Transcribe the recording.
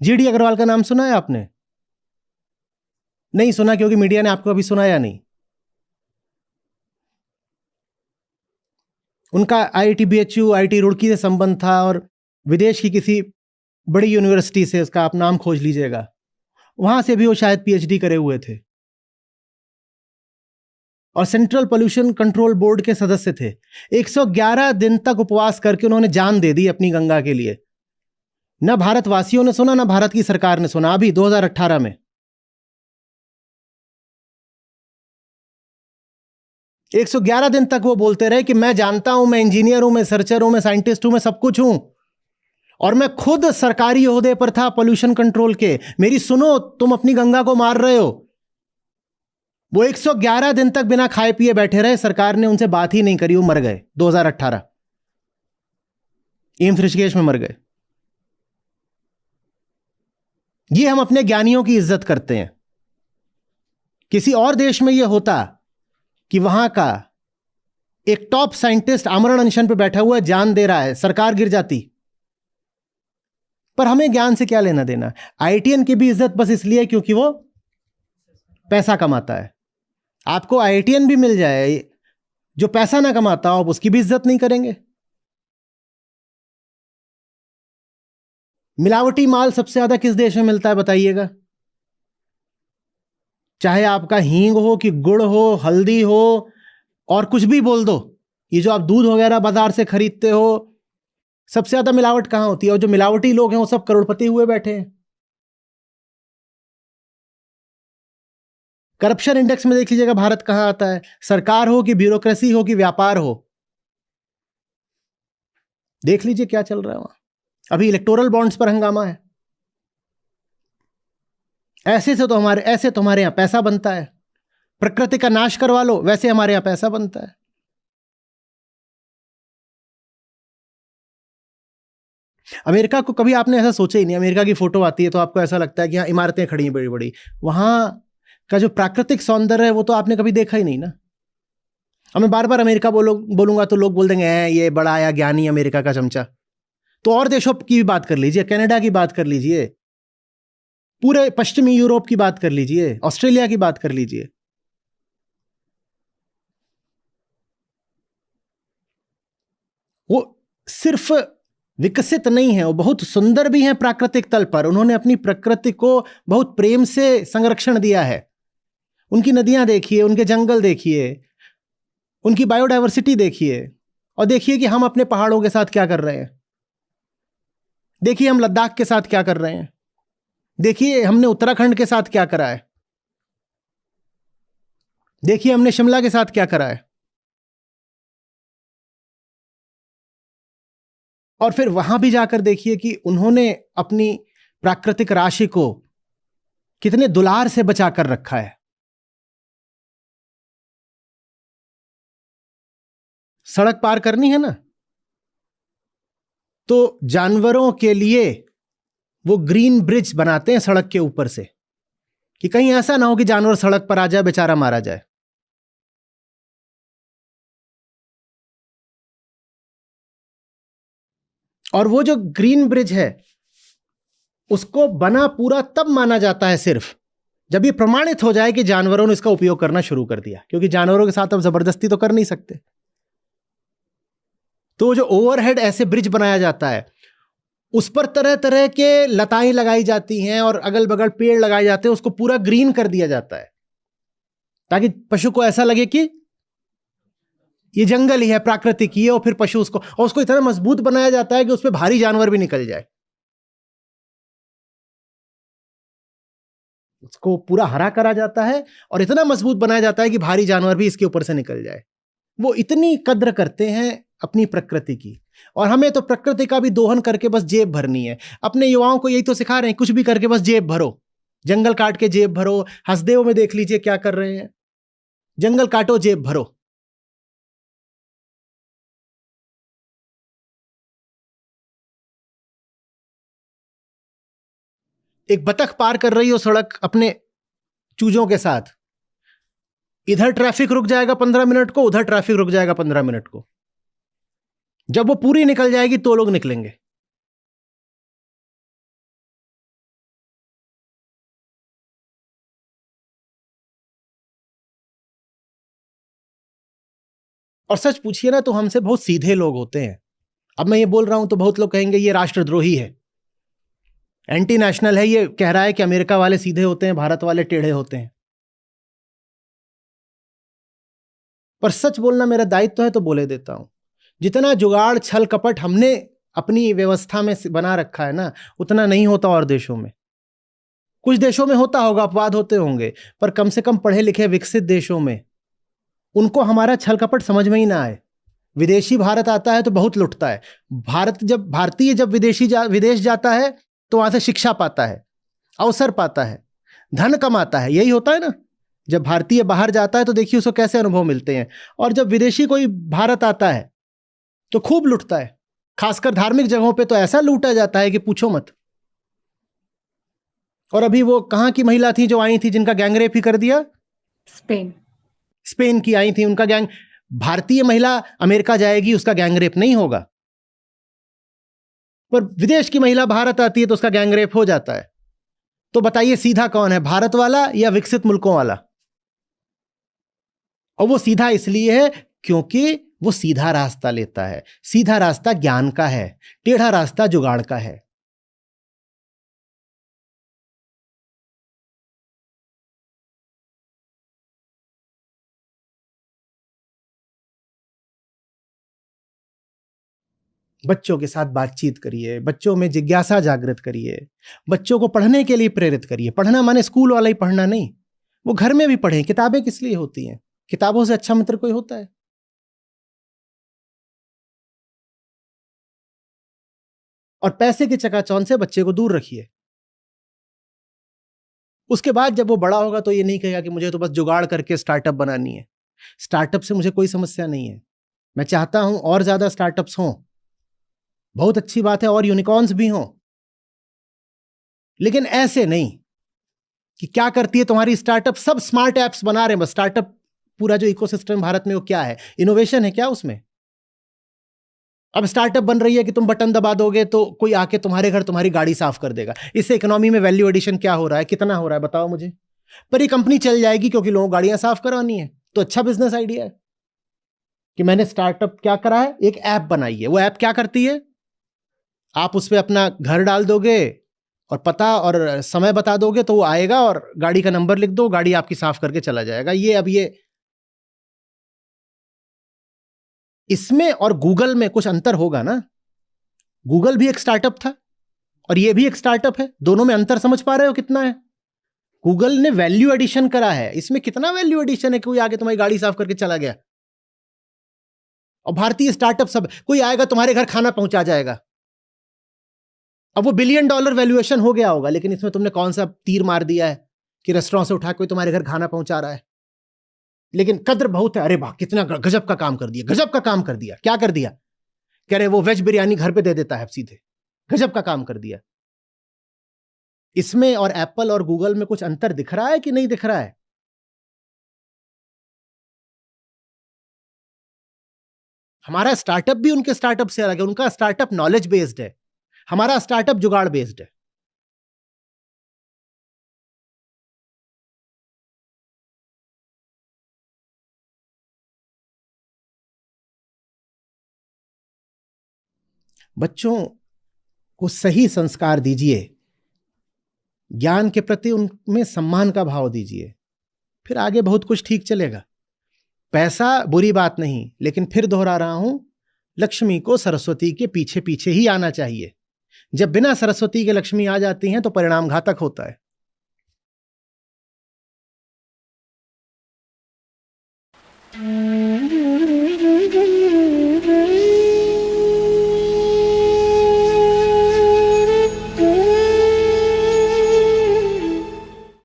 GD Agarwal का नाम सुना है आपने? नहीं सुना क्योंकि मीडिया ने आपको अभी सुनाया नहीं। उनका आईआईटी बीएचयू, आईआईटी रुड़की से संबंध था और विदेश की किसी बड़ी यूनिवर्सिटी से, उसका आप नाम खोज लीजिएगा, वहां से भी वो शायद पीएचडी करे हुए थे और सेंट्रल पोल्यूशन कंट्रोल बोर्ड के सदस्य थे। 111 दिन तक उपवास करके उन्होंने जान दे दी अपनी गंगा के लिए। न भारतवासियों ने सुना, न भारत की सरकार ने सुना। अभी 2018 में 111 दिन तक वो बोलते रहे कि मैं जानता हूं, मैं इंजीनियर हूं, मैं सर्चर हूं, मैं साइंटिस्ट हूं, मैं सब कुछ हूं और मैं खुद सरकारी ओहदे पर था पोल्यूशन कंट्रोल के। मेरी सुनो, तुम अपनी गंगा को मार रहे हो। वो 111 दिन तक बिना खाए पिए बैठे रहे, सरकार ने उनसे बात ही नहीं करी, वो मर गए 2018 एम्स ऋषिकेश में मर गए। ये हम अपने ज्ञानियों की इज्जत करते हैं। किसी और देश में यह होता कि वहां का एक टॉप साइंटिस्ट आमरण अनशन पे बैठा हुआ है, जान दे रहा है, सरकार गिर जाती। पर हमें ज्ञान से क्या लेना देना। आईआईटीएन की भी इज्जत बस इसलिए क्योंकि वो पैसा कमाता है। आपको आईआईटीएन भी मिल जाए जो पैसा ना कमाता हो, आप उसकी भी इज्जत नहीं करेंगे। मिलावटी माल सबसे ज्यादा किस देश में मिलता है बताइएगा? चाहे आपका हींग हो कि गुड़ हो, हल्दी हो और कुछ भी बोल दो, ये जो आप दूध वगैरह बाजार से खरीदते हो, सबसे ज्यादा मिलावट कहां होती है? और जो मिलावटी लोग हैं वो सब करोड़पति हुए बैठे हैं। करप्शन इंडेक्स में देख लीजिएगा भारत कहां आता है। सरकार हो कि ब्यूरोक्रेसी हो कि व्यापार हो, देख लीजिए क्या चल रहा है वहां। अभी इलेक्टोरल बॉन्ड्स पर हंगामा है। ऐसे तो हमारे यहां पैसा बनता है। प्रकृति का नाश करवा लो, वैसे हमारे यहां पैसा बनता है। अमेरिका को कभी आपने ऐसा सोचा ही नहीं। अमेरिका की फोटो आती है तो आपको ऐसा लगता है कि यहाँ इमारतें खड़ी हैं बड़ी बड़ी। वहां का जो प्राकृतिक सौंदर्य है वो तो आपने कभी देखा ही नहीं ना। अब मैं बार बार अमेरिका बोलूंगा तो लोग बोल देंगे ये बड़ा आया ज्ञानी अमेरिका का चमचा। तो और देशों की भी बात कर लीजिए, कनाडा की बात कर लीजिए, पूरे पश्चिमी यूरोप की बात कर लीजिए, ऑस्ट्रेलिया की बात कर लीजिए। वो सिर्फ विकसित नहीं है, वो बहुत सुंदर भी हैं प्राकृतिक तल पर। उन्होंने अपनी प्रकृति को बहुत प्रेम से संरक्षण दिया है। उनकी नदियां देखिए, उनके जंगल देखिए, उनकी बायोडायवर्सिटी देखिए और देखिए कि हम अपने पहाड़ों के साथ क्या कर रहे हैं। देखिए हम लद्दाख के साथ क्या कर रहे हैं। देखिए हमने उत्तराखंड के साथ क्या करा है। देखिए हमने शिमला के साथ क्या करा है। और फिर वहां भी जाकर देखिए कि उन्होंने अपनी प्राकृतिक राशि को कितने दुलार से बचा कर रखा है। सड़क पार करनी है ना, तो जानवरों के लिए वो ग्रीन ब्रिज बनाते हैं सड़क के ऊपर से, कि कहीं ऐसा ना हो कि जानवर सड़क पर आ जाए, बेचारा मारा जाए। और वो जो ग्रीन ब्रिज है उसको बना पूरा तब माना जाता है सिर्फ जब ये प्रमाणित हो जाए कि जानवरों ने इसका उपयोग करना शुरू कर दिया, क्योंकि जानवरों के साथ अब जबरदस्ती तो कर नहीं सकते। तो जो ओवरहेड ऐसे ब्रिज बनाया जाता है उस पर तरह तरह के लताएं लगाई जाती हैं और अगल बगल पेड़ लगाए जाते हैं, उसको पूरा ग्रीन कर दिया जाता है ताकि पशु को ऐसा लगे कि ये जंगल ही है, प्राकृतिक ही है। और फिर पशु उसको इतना मजबूत बनाया जाता है कि उस पर भारी जानवर भी निकल जाए। उसको पूरा हरा करा जाता है और इतना मजबूत बनाया जाता है कि भारी जानवर भी इसके ऊपर से निकल जाए। वो इतनी कद्र करते हैं अपनी प्रकृति की। और हमें तो प्रकृति का भी दोहन करके बस जेब भरनी है। अपने युवाओं को यही तो सिखा रहे हैं, कुछ भी करके बस जेब भरो, जंगल काट के जेब भरो। हसदेव में देख लीजिए क्या कर रहे हैं, जंगल काटो जेब भरो। एक बतख पार कर रही हो सड़क अपने चूजों के साथ, इधर ट्रैफिक रुक जाएगा 15 मिनट को, उधर ट्रैफिक रुक जाएगा 15 मिनट को। जब वो पूरी निकल जाएगी तो लोग निकलेंगे। और सच पूछिए ना तो हमसे बहुत सीधे लोग होते हैं। अब मैं ये बोल रहा हूं तो बहुत लोग कहेंगे ये राष्ट्रद्रोही है, एंटी नेशनल है, ये कह रहा है कि अमेरिका वाले सीधे होते हैं, भारत वाले टेढ़े होते हैं। पर सच बोलना मेरा दायित्व है तो बोले देता हूं। जितना जुगाड़ छल कपट हमने अपनी व्यवस्था में बना रखा है ना, उतना नहीं होता और देशों में। कुछ देशों में होता होगा, अपवाद होते होंगे, पर कम से कम पढ़े लिखे विकसित देशों में उनको हमारा छल कपट समझ में ही ना आए। विदेशी भारत आता है तो बहुत लुटता है। भारतीय जब विदेश जाता है तो वहां से शिक्षा पाता है, अवसर पाता है, धन कमाता है। यही होता है ना। जब भारतीय बाहर जाता है तो देखिए उसको कैसे अनुभव मिलते हैं। और जब विदेशी कोई भारत आता है तो खूब लुटता है। खासकर धार्मिक जगहों पे तो ऐसा लूटा जाता है कि पूछो मत। और अभी वो कहां की महिला थी जो आई थी जिनका गैंगरेप ही कर दिया? स्पेन की आई थी, उनका गैंग। भारतीय महिला अमेरिका जाएगी, उसका गैंगरेप नहीं होगा, पर विदेश की महिला भारत आती है तो उसका गैंगरेप हो जाता है। तो बताइए सीधा कौन है, भारत वाला या विकसित मुल्कों वाला? और वो सीधा इसलिए है क्योंकि वो सीधा रास्ता लेता है। सीधा रास्ता ज्ञान का है, टेढ़ा रास्ता जुगाड़ का है। बच्चों के साथ बातचीत करिए, बच्चों में जिज्ञासा जागृत करिए, बच्चों को पढ़ने के लिए प्रेरित करिए। पढ़ना माने स्कूल वाला ही पढ़ना नहीं, वो घर में भी पढ़ें। किताबें किस लिए होती हैं? किताबों से अच्छा मित्र कोई होता है? और पैसे के चकाचौंध से बच्चे को दूर रखिए। उसके बाद जब वो बड़ा होगा तो ये नहीं कहेगा कि मुझे तो बस जुगाड़ करके स्टार्टअप बनानी है। स्टार्टअप से मुझे कोई समस्या नहीं है, मैं चाहता हूं और ज्यादा स्टार्टअप्स हों, बहुत अच्छी बात है, और यूनिकॉर्न्स भी हों। लेकिन ऐसे नहीं कि क्या करती है तुम्हारी स्टार्टअप, सब स्मार्ट एप्स बना रहे हैं बस। स्टार्टअप पूरा जो इकोसिस्टम भारत में वो क्या है? इनोवेशन है क्या उसमें? अब स्टार्टअप बन रही है कि तुम बटन दबा दोगे तो कोई आके तुम्हारे घर तुम्हारी गाड़ी साफ कर देगा। इससे इकोनॉमी में वैल्यू एडिशन क्या हो रहा है, कितना हो रहा है बताओ मुझे? पर ये कंपनी चल जाएगी क्योंकि लोगों को गाड़ियां साफ करवानी है। तो अच्छा बिजनेस आइडिया है कि मैंने स्टार्टअप क्या करा है, एक ऐप बनाई है। वो ऐप क्या करती है? आप उस पर अपना घर डाल दोगे और पता और समय बता दोगे तो वो आएगा और गाड़ी का नंबर लिख दो, गाड़ी आपकी साफ करके चला जाएगा। ये इसमें और गूगल में कुछ अंतर होगा ना। गूगल भी एक स्टार्टअप था और ये भी एक स्टार्टअप है। दोनों में अंतर समझ पा रहे हो कितना है? गूगल ने वैल्यू एडिशन करा है, इसमें कितना वैल्यू एडिशन है कि कोई आगे तुम्हारी गाड़ी साफ करके चला गया। और भारतीय स्टार्टअप सब, कोई आएगा तुम्हारे घर खाना पहुंचा जाएगा। अब वो $1 बिलियन वैल्यूएशन हो गया होगा, लेकिन इसमें तुमने कौन सा तीर मार दिया है कि रेस्टोरेंट से उठा कोई तुम्हारे घर खाना पहुंचा रहा है। लेकिन कद्र बहुत है। अरे वाह कितना गजब का काम कर दिया, गजब का काम कर दिया। क्या कर दिया? कह रहे वो वेज बिरयानी घर पे दे देता है सीधे। गजब का काम कर दिया। इसमें और एप्पल और गूगल में कुछ अंतर दिख रहा है कि नहीं दिख रहा है? हमारा स्टार्टअप भी उनके स्टार्टअप से अलग है। उनका स्टार्टअप नॉलेज बेस्ड है, हमारा स्टार्टअप जुगाड़ बेस्ड है। बच्चों को सही संस्कार दीजिए, ज्ञान के प्रति उनमें सम्मान का भाव दीजिए, फिर आगे बहुत कुछ ठीक चलेगा। पैसा बुरी बात नहीं, लेकिन फिर दोहरा रहा हूं, लक्ष्मी को सरस्वती के पीछे पीछे ही आना चाहिए। जब बिना सरस्वती के लक्ष्मी आ जाती हैं तो परिणाम घातक होता है।